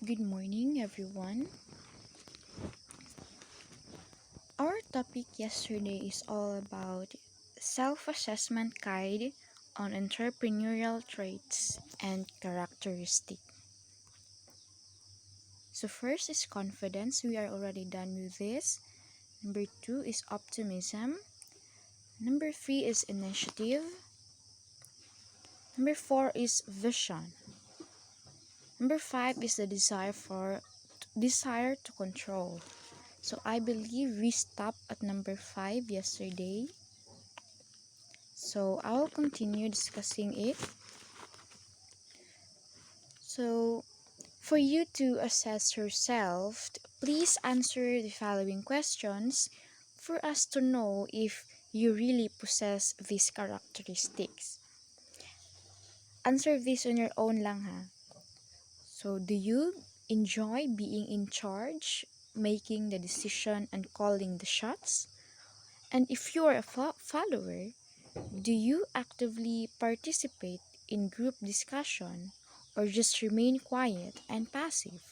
Good morning, everyone. Our topic yesterday is all about self-assessment guide on entrepreneurial traits and characteristics. So first is confidence. We are already done with this. Number 2 is optimism. Number 3 is initiative. Number 4 is vision. Number 5 is the desire to control. So I believe we stopped at number 5 yesterday. So I will continue discussing it. So for you to assess yourself, please answer the following questions for us to know if you really possess these characteristics. Answer this on your own lang ha. So do you enjoy being in charge, making the decision and calling the shots? And if you are a follower, do you actively participate in group discussion or just remain quiet and passive?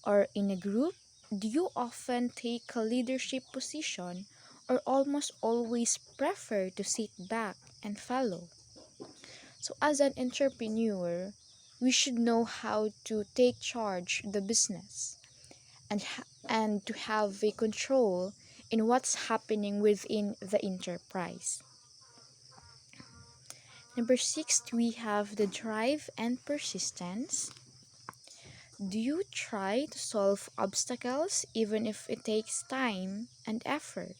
Or in a group, do you often take a leadership position or almost always prefer to sit back and follow? So as an entrepreneur, we should know how to take charge the business and to have a control in what's happening within the enterprise. Number 6, we have the drive and persistence. Do you try to solve obstacles even if it takes time and effort?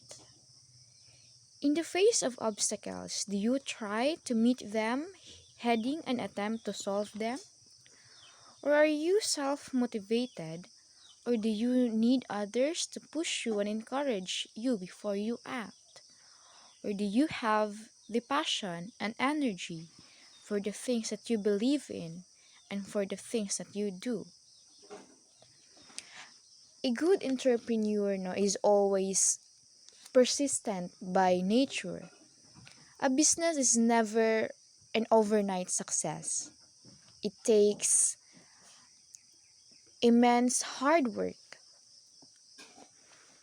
In the face of obstacles, do you try to meet them, heading an attempt to solve them? Or are you self-motivated, or do you need others to push you and encourage you before you act? Or do you have the passion and energy for the things that you believe in and for the things that you do? A good entrepreneur is always persistent by nature. A business is never an overnight success. It takes immense hard work.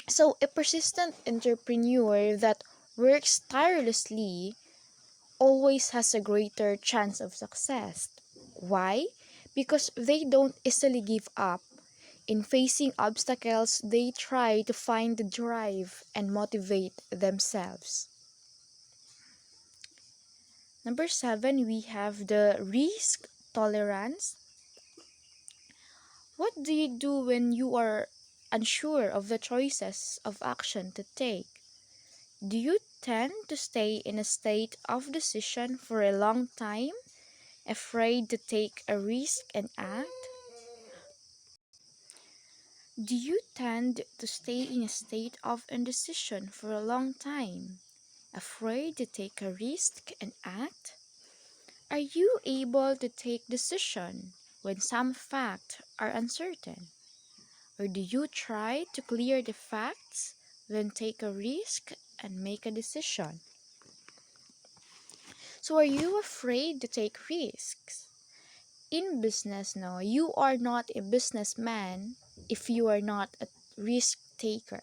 So, a persistent entrepreneur that works tirelessly always has a greater chance of success. Why? Because they don't easily give up. In facing obstacles, they try to find the drive and motivate themselves. Number 7, we have the risk tolerance. What do you do when you are unsure of the choices of action to take? Do you tend to stay in a state of decision for a long time, afraid to take a risk and act? Do you tend to stay in a state of indecision for a long time, afraid to take a risk and act? Are you able to take decision when some facts are uncertain? Or do you try to clear the facts, then take a risk and make a decision? So are you afraid to take risks? In business now, you are not a businessman if you are not a risk taker.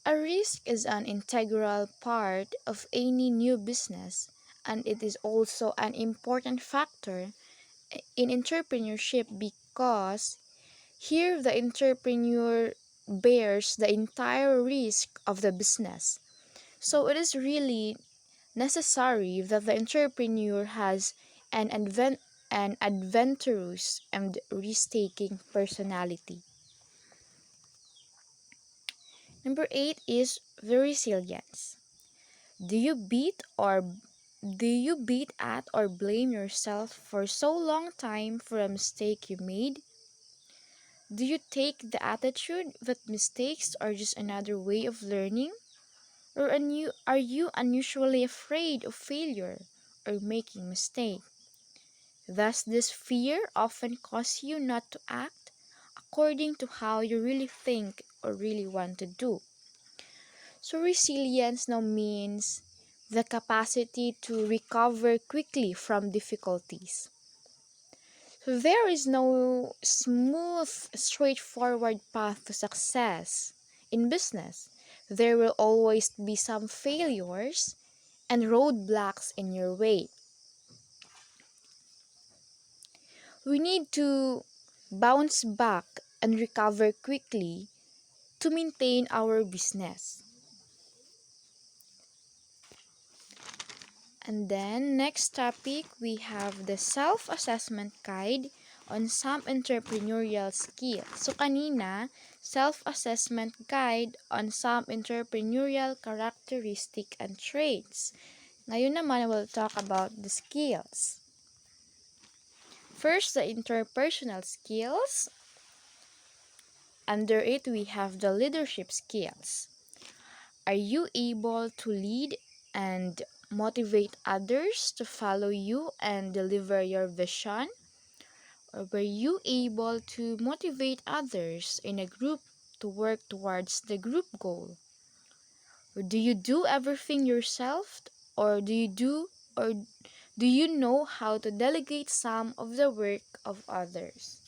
A risk is an integral part of any new business, and it is also an important factor in entrepreneurship because here the entrepreneur bears the entire risk of the business. So it is really necessary that the entrepreneur has an adventurous and risk-taking personality. Number 8 is the resilience. Do you beat at or blame yourself for so long time for a mistake you made? Do you take the attitude that mistakes are just another way of learning? Or are you unusually afraid of failure or making mistakes? Does this fear often cause you not to act according to how you really think or really want to do? So resilience now means the capacity to recover quickly from difficulties. There is no smooth, straightforward path to success in business. There will always be some failures and roadblocks in your way. We need to bounce back and recover quickly to maintain our business. And then next topic, we have the self-assessment guide on some entrepreneurial skills. So kanina, self-assessment guide on some entrepreneurial characteristic and traits. Ngayon naman, we'll talk about the skills. First, the interpersonal skills. Under it, we have the leadership skills. Are you able to lead and motivate others to follow you and deliver your vision? Or were you able to motivate others in a group to work towards the group goal? Or do you do everything yourself? Or do you know how to delegate some of the work of others?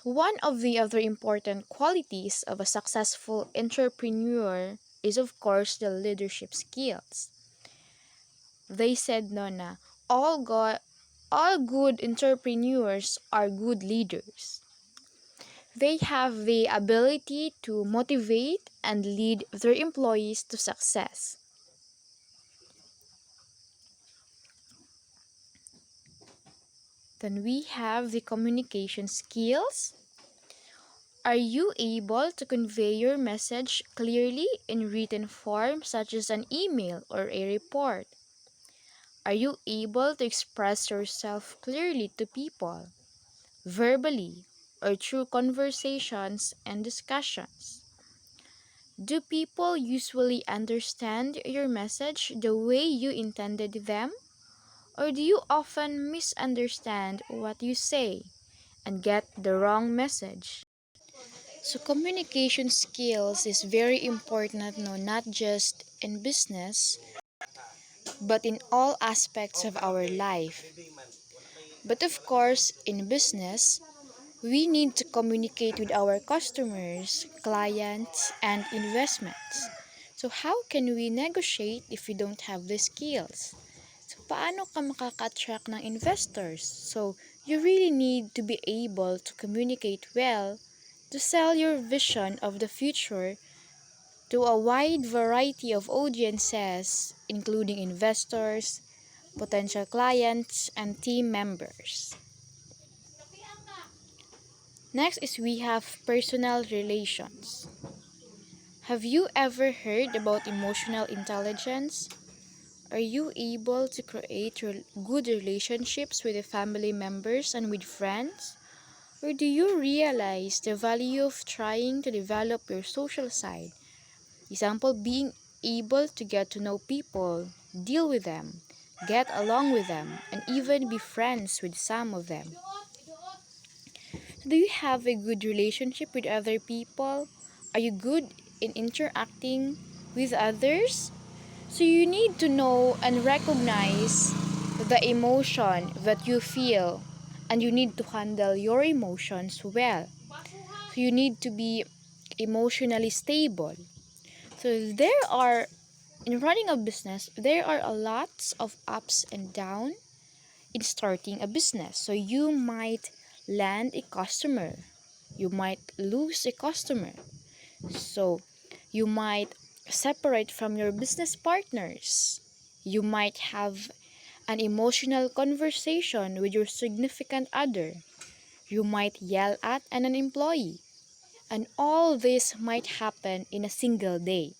One of the other important qualities of a successful entrepreneur is, of course, the leadership skills. They said, Nona, all good entrepreneurs are good leaders. They have the ability to motivate and lead their employees to success. Then we have the communication skills. Are you able to convey your message clearly in written form, such as an email or a report? Are you able to express yourself clearly to people, verbally, or through conversations and discussions? Do people usually understand your message the way you intended them? Or do you often misunderstand what you say and get the wrong message? So communication skills is very important, no, not just in business, but in all aspects of our life. But of course, in business, we need to communicate with our customers, clients, and investments. So how can we negotiate if we don't have the skills? So paano ka makaka-attract ng investors? So you really need to be able to communicate well to sell your vision of the future to a wide variety of audiences, including investors, potential clients, and team members. Next is we have personal relations. Have you ever heard about emotional intelligence? Are you able to create good relationships with the family members and with friends? Or do you realize the value of trying to develop your social side? Example, being able to get to know people, deal with them, get along with them, and even be friends with some of them. Do you have a good relationship with other people? Are you good in interacting with others? So you need to know and recognize the emotion that you feel, and you need to handle your emotions well. So you need to be emotionally stable. So in running a business, there are a lots of ups and downs in starting a business. So you might land a customer, you might lose a customer. So you might separate from your business partners. You might have an emotional conversation with your significant other. You might yell at an employee. And all this might happen in a single day.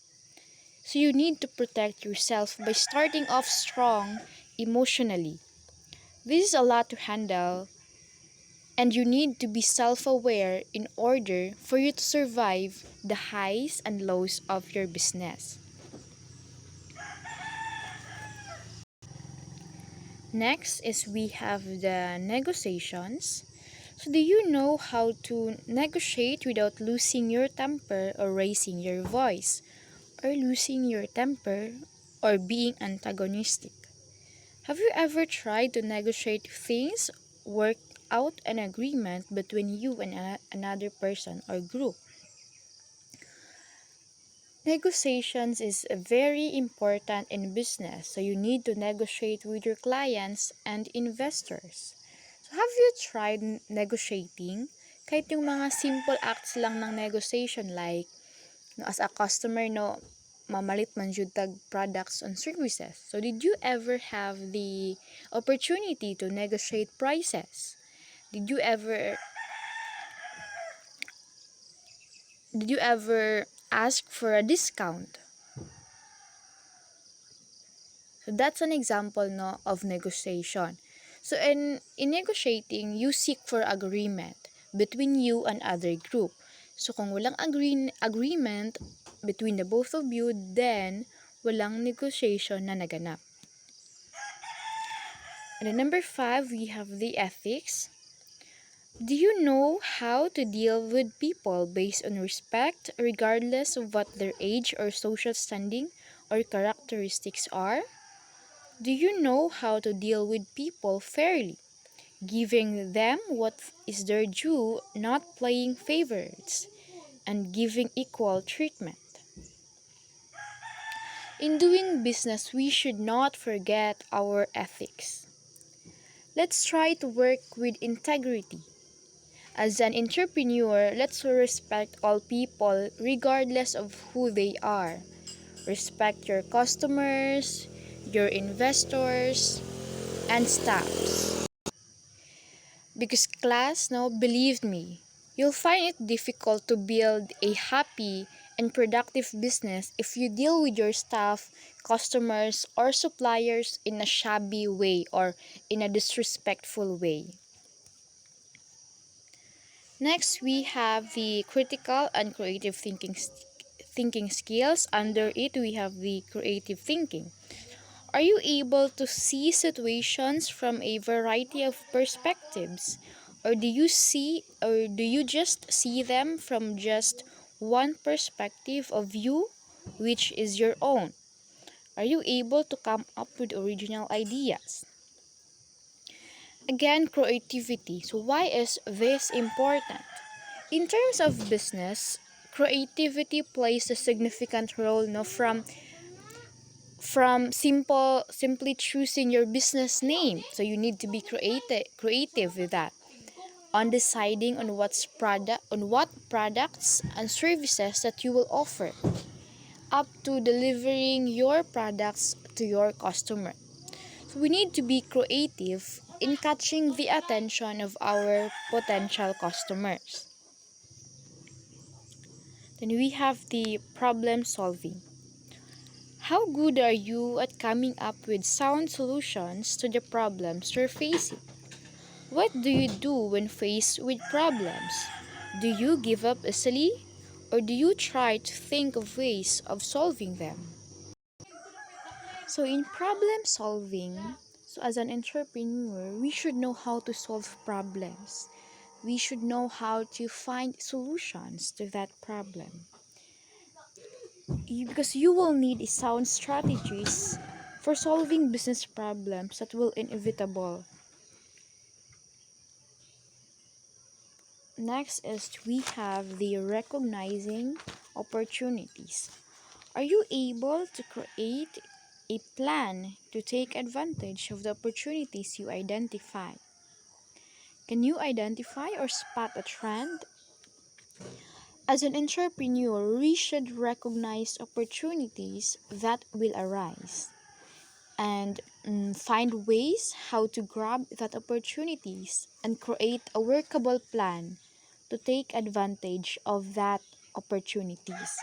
So you need to protect yourself by starting off strong emotionally. This is a lot to handle, and you need to be self-aware in order for you to survive the highs and lows of your business. Next is we have the negotiations. So do you know how to negotiate without losing your temper or raising your voice, or losing your temper or being antagonistic? Have you ever tried to negotiate things, work out an agreement between you and another person or group? Negotiations is very important in business, so you need to negotiate with your clients and investors. So have you tried negotiating? Kahit yung mga simple acts lang ng negotiation like no, as a customer no mamalit man jud tag products and services. So did you ever have the opportunity to negotiate prices? Did you ever did you ever ask for a discount? So that's an example no of negotiation. So in negotiating, you seek for agreement between you and other group. So kung walang agreement between the both of you, then walang negotiation na naganap. And then number 5, we have the ethics. Do you know how to deal with people based on respect, regardless of what their age or social standing or characteristics are? Do you know how to deal with people fairly, giving them what is their due, not playing favorites, and giving equal treatment? In doing business, we should not forget our ethics. Let's try to work with integrity. As an entrepreneur, let's respect all people regardless of who they are. Respect your customers, your investors, and staffs. Because class, no, believe me, you'll find it difficult to build a happy and productive business if you deal with your staff, customers, or suppliers in a shabby way or in a disrespectful way. Next, we have the critical and creative thinking skills. Under it, we have the creative thinking. Are you able to see situations from a variety of perspectives? Or do you just see them from just one perspective of view, which is your own? Are you able to come up with original ideas? Again, creativity. So why is this important? In terms of business, creativity plays a significant role no from simply choosing your business name. So you need to be creative with that. On deciding on what products and services that you will offer, up to delivering your products to your customer. So we need to be creative in catching the attention of our potential customers. Then we have the problem solving. How good are you at coming up with sound solutions to the problems you're facing? What do you do when faced with problems? Do you give up easily, or do you try to think of ways of solving them? So in problem solving, so as an entrepreneur, we should know how to solve problems. We should know how to find solutions to that problem. Because you will need sound strategies for solving business problems that will inevitable. Next is we have the recognizing opportunities. Are you able to create a plan to take advantage of the opportunities you identify? Can you identify or spot a trend? As an entrepreneur, we should recognize opportunities that will arise and find ways how to grab that opportunities and create a workable plan to take advantage of that opportunities.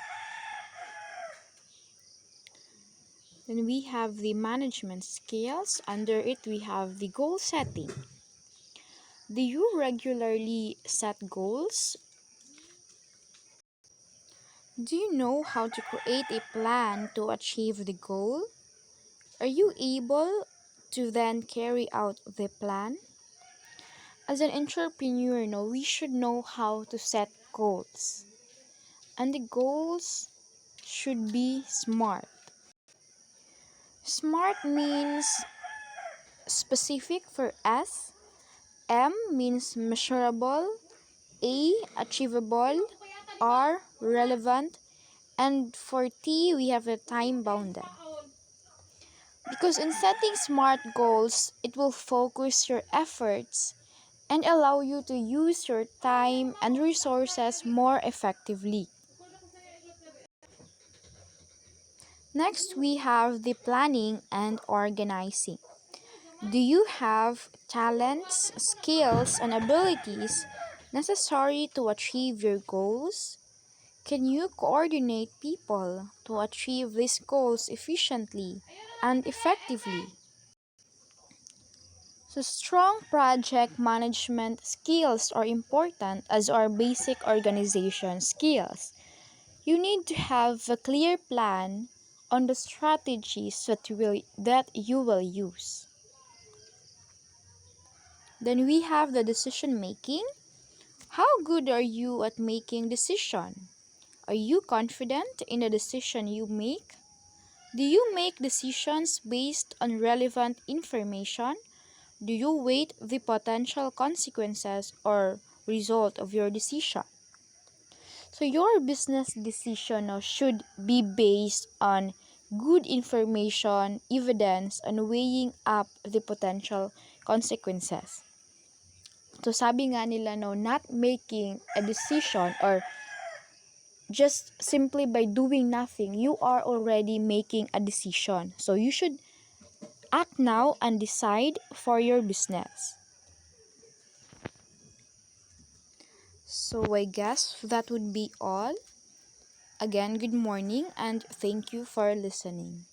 Then we have the management skills. Under it, we have the goal setting. Do you regularly set goals? Do you know how to create a plan to achieve the goal? Are you able to then carry out the plan? As an entrepreneur, no, we should know how to set goals. And the goals should be smart. Smart means specific for S, M means measurable, A, achievable, R, relevant, and for T, we have a time bounded. Because in setting smart goals, it will focus your efforts and allow you to use your time and resources more effectively. Next, we have the planning and organizing. Do you have talents, skills, and abilities necessary to achieve your goals? Can you coordinate people to achieve these goals efficiently and effectively? So, strong project management skills are important as are basic organization skills. You need to have a clear plan on the strategies that you will use. Then we have the decision making. How good are you at making decision? Are you confident in the decision you make? Do you make decisions based on relevant information? Do you weigh the potential consequences or result of your decision? So your business decision now should be based on good information, evidence, and weighing up the potential consequences. So sabi nga nila no, not making a decision or just simply by doing nothing, you are already making a decision. So you should act now and decide for your business. So I guess that would be all. Again, good morning and thank you for listening.